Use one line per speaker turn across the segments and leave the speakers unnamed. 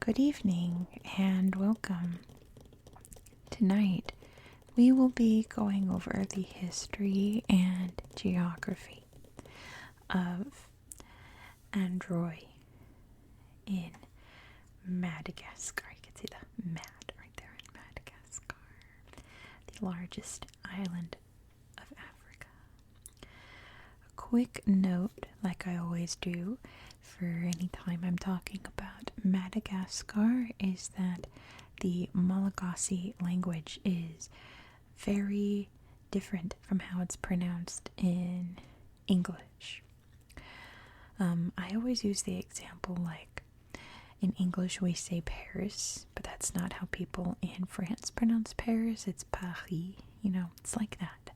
Good evening and welcome. Tonight we will be going over the history and geography of Androy in Madagascar. You can see the Mad right there in Madagascar, the largest island of Africa. A quick note, like I always do for any time I'm talking about Madagascar, is that the Malagasy language is very different from how it's pronounced in English. I always use the example like in English we say Paris, but that's not how people in France pronounce Paris. It's Paris, it's like that.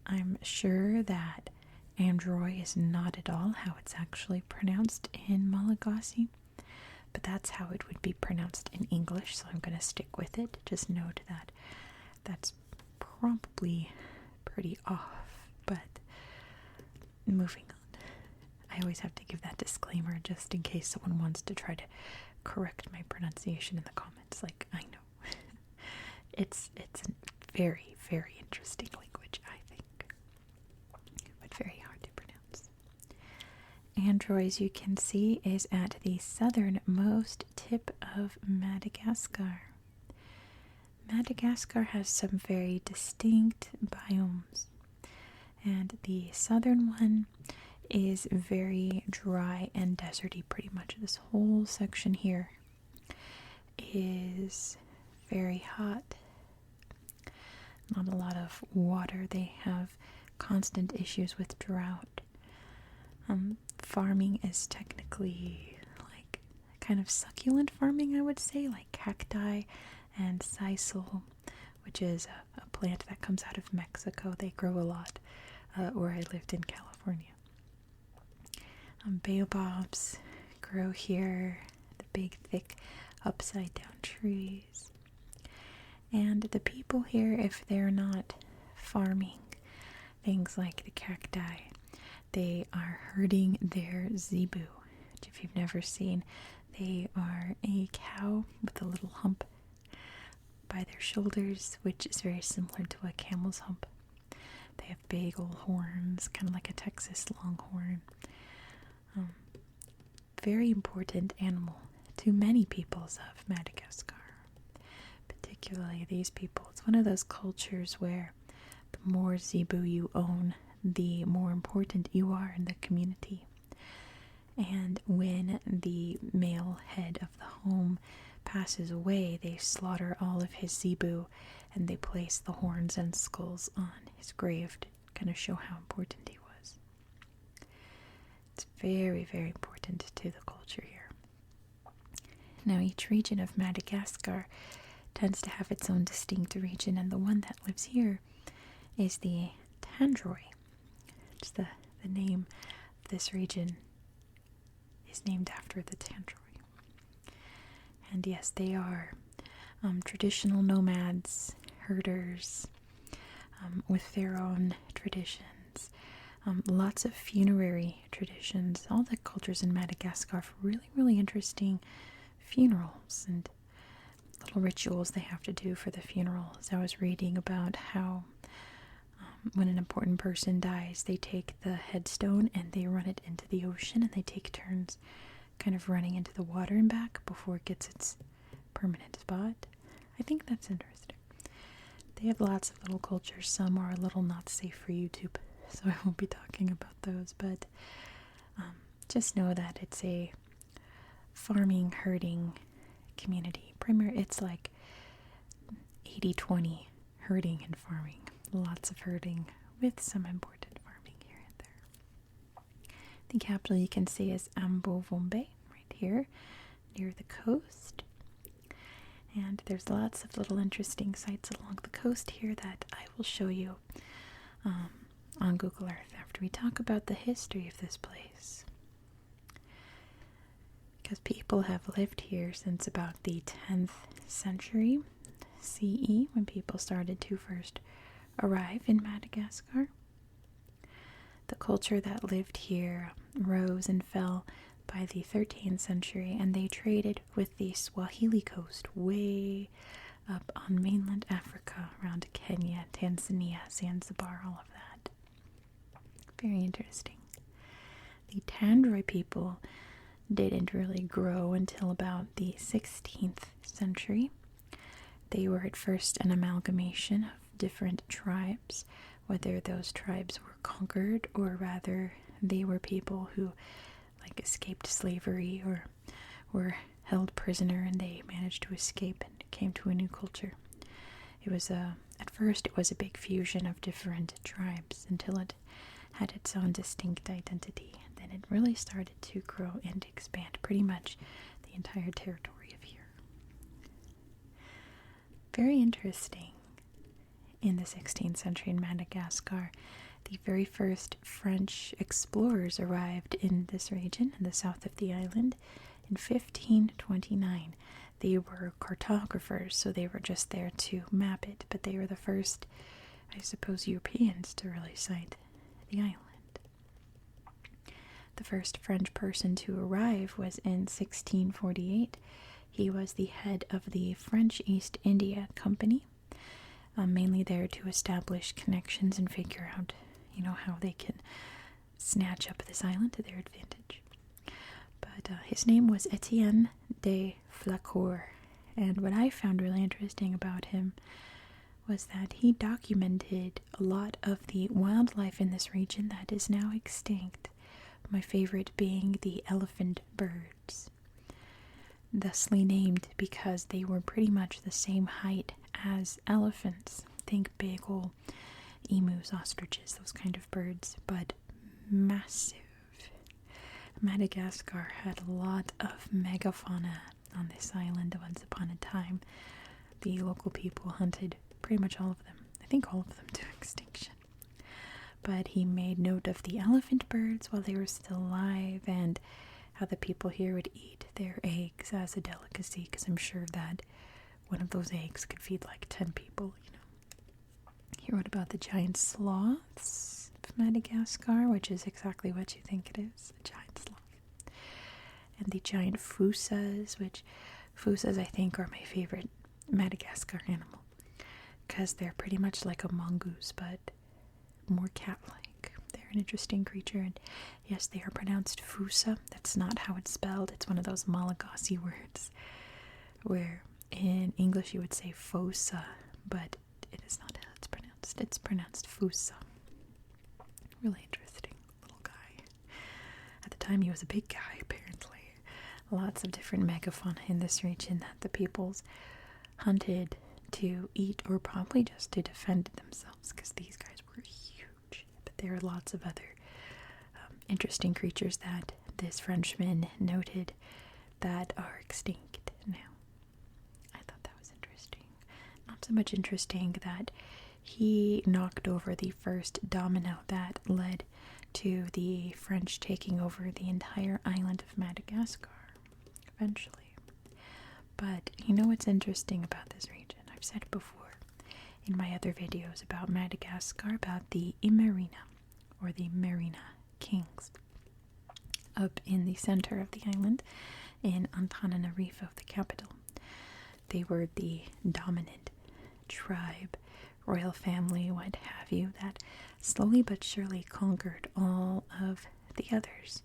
I'm sure that Androy is not at all how it's actually pronounced in Malagasy, but that's how it would be pronounced in English, so I'm going to stick with it. Just note that that's probably pretty off, but moving on. I always have to give that disclaimer just in case someone wants to try to correct my pronunciation in the comments. Like, I know. It's a very, very interesting language, I think, but very hard to pronounce. Androy, as you can see, is at the southernmost tip of Madagascar. Madagascar has some very distinct biomes, and the southern one is very dry and deserty. Pretty much this whole section here is very hot. Not a lot of water. They have constant issues with drought. Farming is technically like kind of succulent farming, I would say, like cacti and sisal, which is a plant that comes out of Mexico. They grow a lot where I lived in California. Baobabs grow here, the big, thick, upside-down trees. And the people here, if they're not farming things like the cacti, they are herding their zebu, which if you've never seen, they are a cow with a little hump by their shoulders, which is very similar to a camel's hump. They have big old horns, kind of like a Texas longhorn. Very important animal to many peoples of Madagascar, particularly these people. It's one of those cultures where the more zebu you own, the more important you are in the community. And when the male head of the home passes away, they slaughter all of his zebu and they place the horns and skulls on his grave to kind of show how important he was. It's very, very important to the culture here. Now, each region of Madagascar tends to have its own distinct region, and the one that lives here is the Tandroy. It's the name of this region is named after the Tandroy. And yes, they are traditional nomads, herders, with their own traditions. Lots of funerary traditions. All the cultures in Madagascar have really, really interesting funerals and little rituals they have to do for the funerals. I was reading about how when an important person dies, they take the headstone and they run it into the ocean, and they take turns kind of running into the water and back before it gets its permanent spot. I think that's interesting. They have lots of little cultures. Some are a little not safe for YouTube, so I won't be talking about those, but just know that it's a farming, herding community. It's like 80-20 herding and farming. Lots of herding with some important farming here and there. The capital you can see is Ambovombe, right here near the coast. And there's lots of little interesting sites along the coast here that I will show you on Google Earth after we talk about the history of this place. Because people have lived here since about the 10th century CE, when people started to first arrive in Madagascar. The culture that lived here rose and fell by the 13th century, and they traded with the Swahili coast way up on mainland Africa, around Kenya, Tanzania, Zanzibar, all of that. Very interesting. The Androy people didn't really grow until about the 16th century. They were at first an amalgamation of different tribes, whether those tribes were conquered or rather they were people who escaped slavery or were held prisoner and they managed to escape and came to a new culture. It was at first it was a big fusion of different tribes until it had its own distinct identity. Then it really started to grow and expand pretty much the entire territory of here. Very interesting. In the 16th century in Madagascar, the very first French explorers arrived in this region, in the south of the island, in 1529. They were cartographers, so they were just there to map it, but they were the first, I suppose, Europeans to really sight the island. The first French person to arrive was in 1648. He was the head of the French East India Company, mainly there to establish connections and figure out, how they can snatch up this island to their advantage. But his name was Etienne de Flacourt, and what I found really interesting about him was that he documented a lot of the wildlife in this region that is now extinct, my favorite being the elephant birds, thusly named because they were pretty much the same height as elephants. Think big old emus, ostriches, those kind of birds, but massive. Madagascar had a lot of megafauna on this island once upon a time. The local people hunted pretty much all of them. I think all of them to extinction. But he made note of the elephant birds while they were still alive and how the people here would eat their eggs as a delicacy, because I'm sure that one of those eggs could feed like 10 people, He wrote about the giant sloths of Madagascar, which is exactly what you think it is, a giant sloth. And the giant fossas, which fossas I think are my favorite Madagascar animal, because they're pretty much like a mongoose, but more cat-like. They're an interesting creature, and yes, they are pronounced fossa. That's not how it's spelled. It's one of those Malagasy words, where in English you would say fossa, but it is not how it's pronounced. It's pronounced fossa. Really interesting little guy. At the time, he was a big guy, apparently. Lots of different megafauna in this region that the peoples hunted to eat or probably just to defend themselves, because these guys were huge. But there are lots of other interesting creatures that this Frenchman noted that are extinct now. I thought that was interesting. Not so much interesting that he knocked over the first domino that led to the French taking over the entire island of Madagascar eventually. But you know what's interesting about this region? I've said before in my other videos about Madagascar, about the Imerina, or the Merina kings, up in the center of the island in Antananarivo, the capital. They were the dominant tribe, royal family, what have you, that slowly but surely conquered all of the others,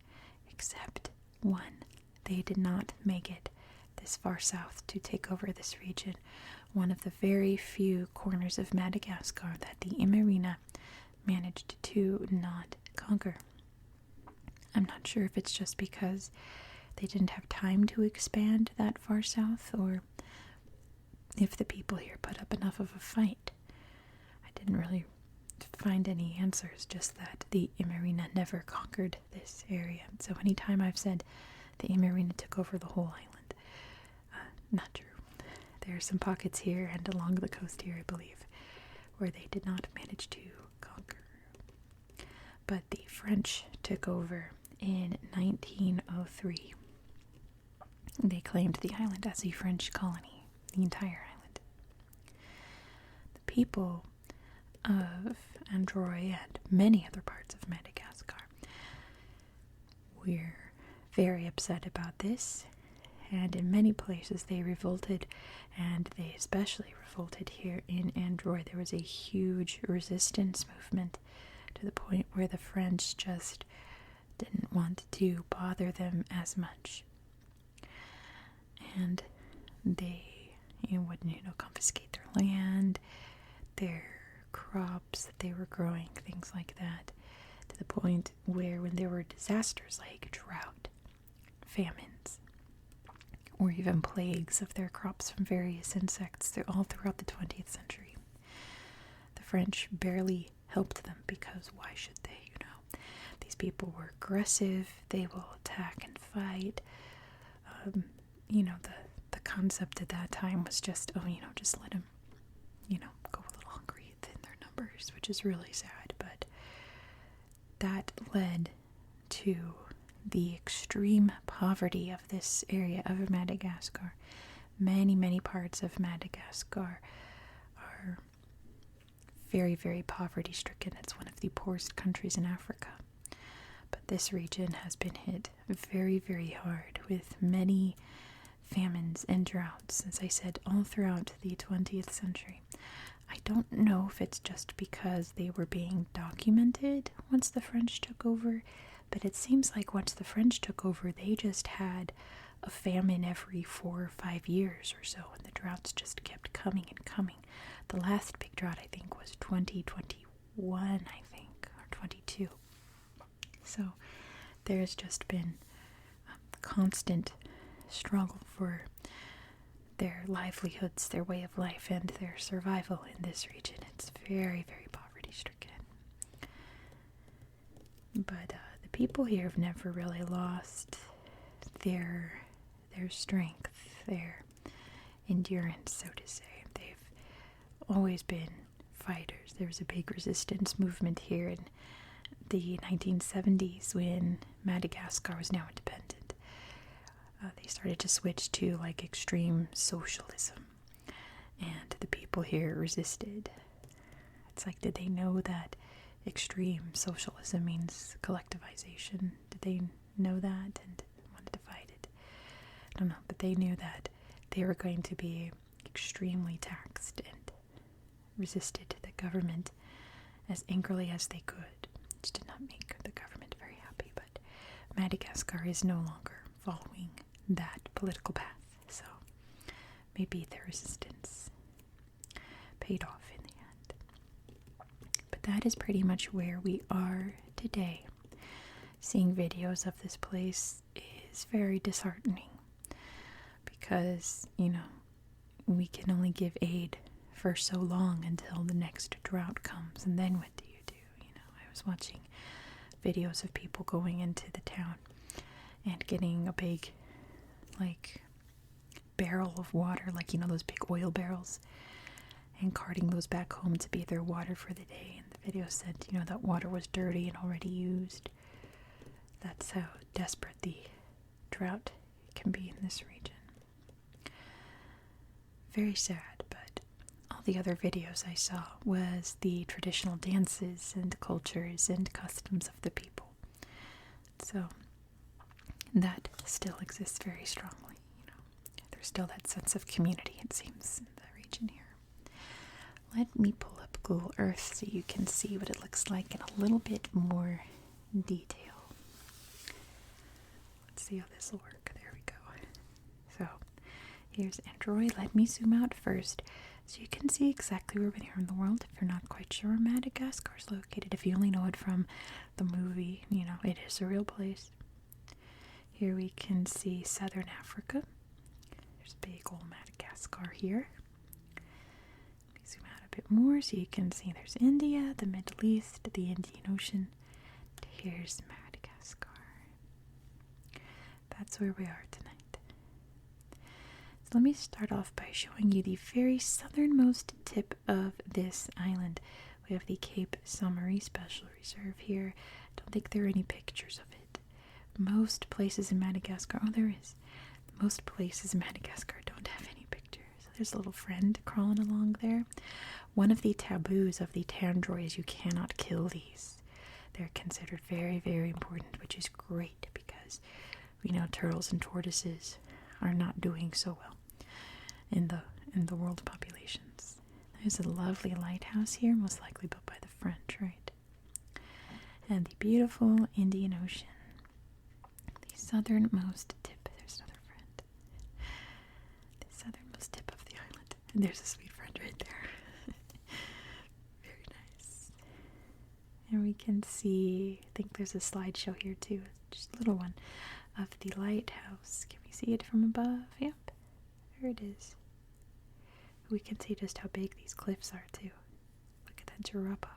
except one. They did not make it this far south to take over this region, one of the very few corners of Madagascar that the Imerina managed to not conquer. I'm not sure if it's just because they didn't have time to expand that far south, or if the people here put up enough of a fight. I didn't really find any answers, just that the Imerina never conquered this area. So anytime I've said the Imerina took over the whole island, not true. There are some pockets here and along the coast here, I believe, where they did not manage to conquer. But the French took over in 1903. They claimed the island as a French colony, the entire island. The people of Androy and many other parts of Madagascar were very upset about this, and in many places they revolted, and they especially revolted here in Androy. There was a huge resistance movement to the point where the French just didn't want to bother them as much. And they would, confiscate their land, their crops that they were growing, things like that, to the point where when there were disasters like drought, famines, or even plagues of their crops from various insects, they're all throughout the 20th century, the French barely helped them, because why should they, These people were aggressive, they will attack and fight. The concept at that time was just, just let them, go a little hungry in their numbers, which is really sad. But that led to the extreme poverty of this area of Madagascar. Many, many parts of Madagascar are very, very poverty stricken. It's one of the poorest countries in Africa. But this region has been hit very, very hard with many famines and droughts, as I said, all throughout the 20th century. I don't know if it's just because they were being documented once the French took over, but it seems like once the French took over, they just had a famine every 4 or 5 years or so, and the droughts just kept coming and coming. The last big drought, I think, was 2021, or 22. So there's just been constant struggle for their livelihoods, their way of life, and their survival in this region. It's very, very poverty stricken. But the people here have never really lost their strength, their endurance, so to say. They've always been fighters. There was a big resistance movement here in the 1970s when Madagascar was now independent. They started to switch to extreme socialism, and the people here resisted. It's like, did they know that extreme socialism means collectivization? Did they know that and wanted to fight it? I don't know, but they knew that they were going to be extremely taxed and resisted the government as angrily as they could, which did not make the government very happy. But Madagascar is no longer following that political path, so maybe their resistance paid off in the end. But that is pretty much where we are today. Seeing videos of this place is very disheartening because, we can only give aid for so long until the next drought comes, and then what do you do? I was watching videos of people going into the town and getting a big barrel of water, those big oil barrels, and carting those back home to be their water for the day. And the video said, that water was dirty and already used. That's how desperate the drought can be in this region. Very sad, but all the other videos I saw was the traditional dances and cultures and customs of the people. So that still exists very strongly. There's still that sense of community, it seems, in the region here. Let me pull up Google Earth so you can see what it looks like in a little bit more detail. Let's see how this will work. There we go. So here's Androy. Let me zoom out first so you can see exactly where we are in the world. If you're not quite sure where Madagascar is located, if you only know it from the movie, it is a real place. Here we can see southern Africa. There's a big old Madagascar here. Let me zoom out a bit more so you can see there's India, the Middle East, the Indian Ocean. Here's Madagascar. That's where we are tonight. So let me start off by showing you the very southernmost tip of this island. We have the Cape Summery Special Reserve here. Don't think there are any pictures of it. Most places in Madagascar, there is. Most places in Madagascar don't have any pictures. There's a little friend crawling along there. One of the taboos of the Androy is you cannot kill these. They're considered very, very important, which is great because we know turtles and tortoises are not doing so well in the world populations. There's a lovely lighthouse here, most likely built by the French, right? And the beautiful Indian Ocean. The southernmost tip. There's another friend. The southernmost tip of the island. And there's a sweet friend right there. Very nice. And we can see, I think there's a slideshow here too, just a little one, of the lighthouse. Can we see it from above? Yep, there it is. We can see just how big these cliffs are too. Look at that drop off.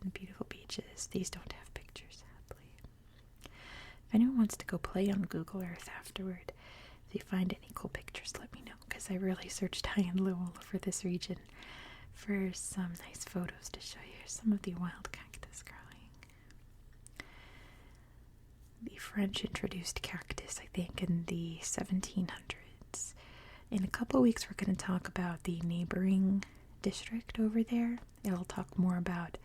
And beautiful beaches. These don't have pictures, sadly. If anyone wants to go play on Google Earth afterward, if you find any cool pictures, let me know, because I really searched high and low all over this region for some nice photos to show you some of the wild cactus growing. The French introduced cactus, I think, in the 1700s. In a couple weeks, we're going to talk about the neighboring district over there. It'll talk more about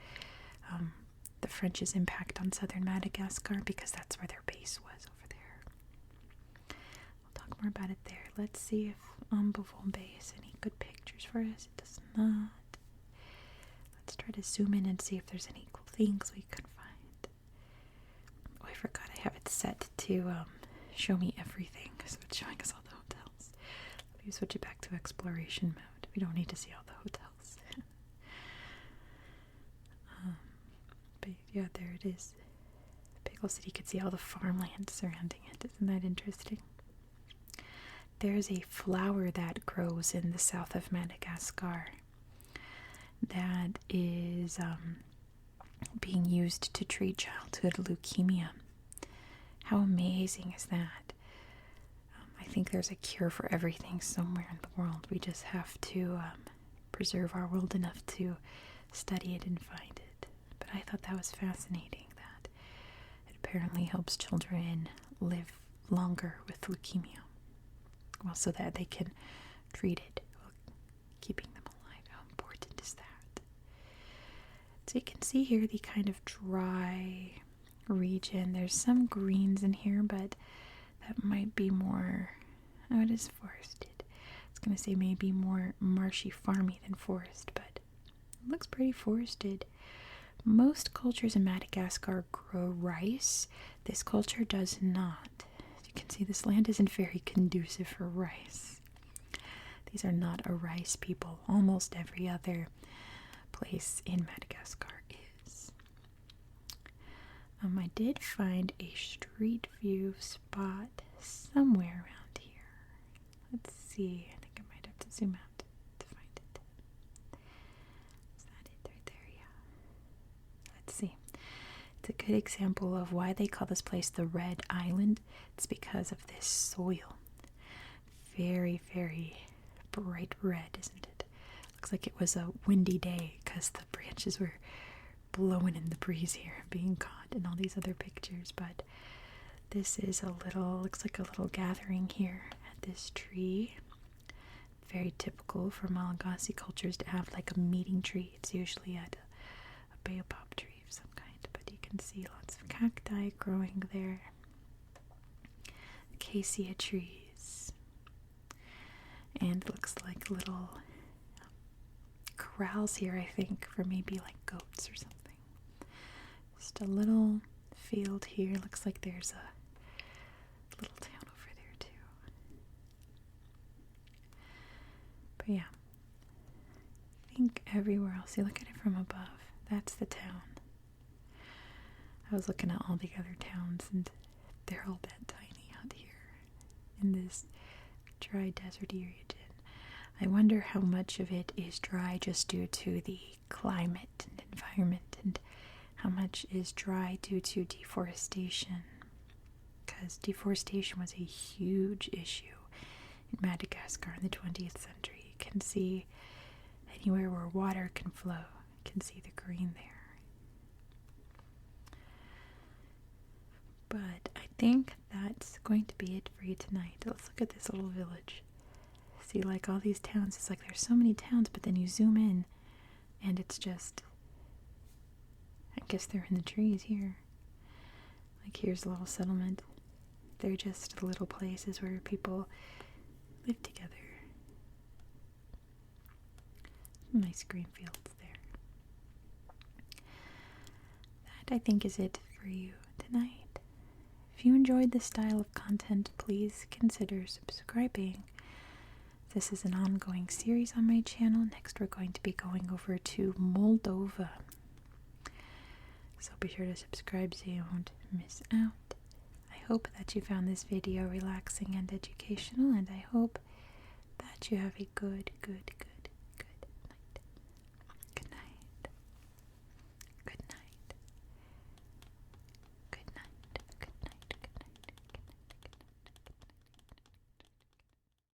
the French's impact on southern Madagascar, because that's where their base was over there. We'll talk more about it there. Let's see if Bourbon Bay has any good pictures for us. It does not. Let's try to zoom in and see if there's any cool things we can find. Oh, I forgot I have it set to show me everything, so it's showing us all the hotels. Let me switch it back to exploration mode. We don't need to see all the hotels. But yeah, there it is. Big old city. You can see all the farmland surrounding it. Isn't that interesting? There's a flower that grows in the south of Madagascar that is being used to treat childhood leukemia. How amazing is that? I think there's a cure for everything somewhere in the world. We just have to preserve our world enough to study it and find it. But I thought that was fascinating, that it apparently helps children live longer with leukemia. Well, so that they can treat it while keeping them alive. How important is that? So you can see here the kind of dry region. There's some greens in here, but that might be more, oh, it is forested. It's going to say maybe more marshy, farmy than forest, but it looks pretty forested. Most cultures in Madagascar grow rice. This culture does not. As you can see, this land isn't very conducive for rice. These are not a rice people. Almost every other place in Madagascar is. I did find a street view spot somewhere around here. Let's see. I think I might have to zoom out to find it. Is that it right there? Yeah. Let's see. It's a good example of why they call this place the Red Island. It's because of this soil. Very, very bright red, isn't it? Looks like it was a windy day because the branches were blowing in the breeze here, being caught in all these other pictures. But this is a little, looks like a little gathering here at this tree. Very typical for Malagasy cultures to have like a meeting tree. It's usually at a baobab tree of some kind, but you can see lots of cacti growing there. Acacia trees. And looks like little corrals here, I think, for maybe like goats or something. Just a little field here. Looks like there's a little town over there too. But yeah, I think everywhere else, you look at it from above, that's the town. I was looking at all the other towns and they're all that tiny out here in this dry deserty region. I wonder how much of it is dry just due to the climate and environment, and how much is dry due to deforestation. Because deforestation was a huge issue in Madagascar in the 20th century. You can see anywhere where water can flow, you can see the green there. But I think that's going to be it for you tonight. Let's look at this little village. See, like all these towns, it's like there's so many towns, but then you zoom in and it's just, I guess they're in the trees here. Like here's a little settlement. They're just little places where people live together. Nice green fields there. That, I think, is it for you tonight. If you enjoyed this style of content, please consider subscribing. This is an ongoing series on my channel. Next, we're going to be going over to Moldova. So be sure to subscribe so you won't miss out. I hope that you found this video relaxing and educational, and I hope that you have a good